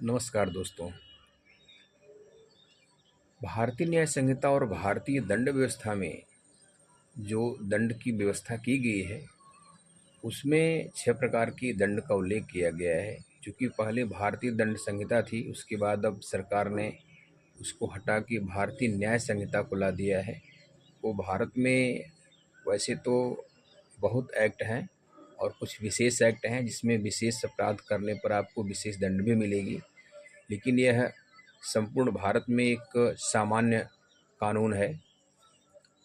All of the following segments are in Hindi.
नमस्कार दोस्तों। भारतीय न्याय संहिता और भारतीय दंड व्यवस्था में जो दंड की व्यवस्था की गई है उसमें 6 प्रकार की दंड का उल्लेख किया गया है। क्योंकि पहले भारतीय दंड संहिता थी, उसके बाद अब सरकार ने उसको हटा के भारतीय न्याय संहिता को ला दिया है। वो भारत में वैसे तो बहुत एक्ट हैं और कुछ विशेष एक्ट हैं जिसमें विशेष अपराध करने पर आपको विशेष दंड भी मिलेगी, लेकिन यह संपूर्ण भारत में एक सामान्य कानून है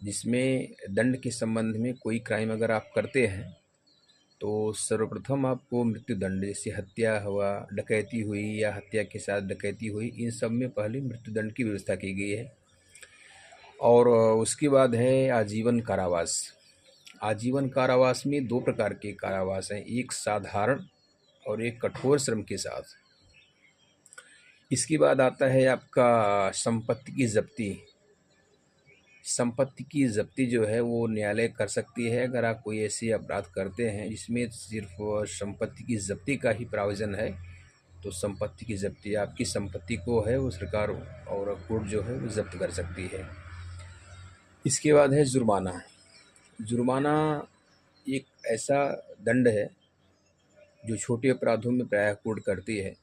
जिसमें दंड के संबंध में कोई क्राइम अगर आप करते हैं तो सर्वप्रथम आपको मृत्युदंड, जैसे हत्या हुआ, डकैती हुई या हत्या के साथ डकैती हुई, इन सब में पहले मृत्युदंड की व्यवस्था की गई है। और उसके बाद है आजीवन कारावास। आजीवन कारावास में 2 प्रकार के कारावास हैं, एक साधारण और एक कठोर श्रम के साथ। इसके बाद आता है आपका संपत्ति की जब्ती। संपत्ति की जब्ती जो है वो न्यायालय कर सकती है अगर आप कोई ऐसे अपराध करते हैं जिसमें सिर्फ संपत्ति की जब्ती का ही प्रावधान है। तो संपत्ति की जब्ती, आपकी संपत्ति को है वो सरकार और कोर्ट जो है वो जब्त कर सकती है। इसके बाद है जुर्माना। जुर्माना एक ऐसा दंड है जो छोटे अपराधों में प्रायः कोर्ट करती है।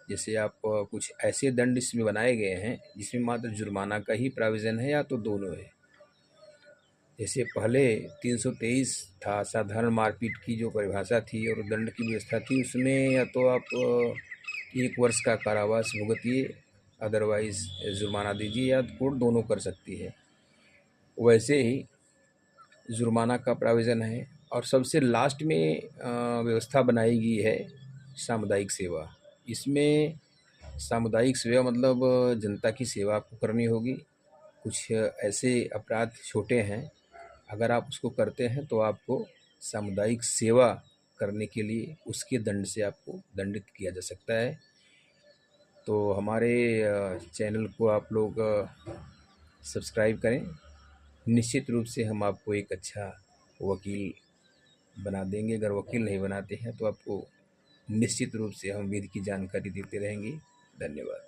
जैसे आप कुछ ऐसे दंड इसमें बनाए गए हैं जिसमें मात्र जुर्माना का ही प्रावधान है या तो दोनों है। जैसे पहले 323 था, साधारण मारपीट की जो परिभाषा थी और दंड की व्यवस्था थी, उसमें या तो आप 1 वर्ष का कारावास भुगतिए, अदरवाइज जुर्माना दीजिए, या कोर्ट दोनों कर सकती है। वैसे ही जुर्माना का प्रावधान है। और सबसे लास्ट में व्यवस्था बनाई गई है सामुदायिक सेवा। इसमें सामुदायिक सेवा मतलब जनता की सेवा आपको करनी होगी। कुछ ऐसे अपराध छोटे हैं, अगर आप उसको करते हैं तो आपको सामुदायिक सेवा करने के लिए उसके दंड से आपको दंडित किया जा सकता है। तो हमारे चैनल को आप लोग सब्सक्राइब करें। निश्चित रूप से हम आपको एक अच्छा वकील बना देंगे। अगर वकील नहीं बनाते हैं तो आपको निश्चित रूप से हम विधि की जानकारी देते रहेंगे। धन्यवाद।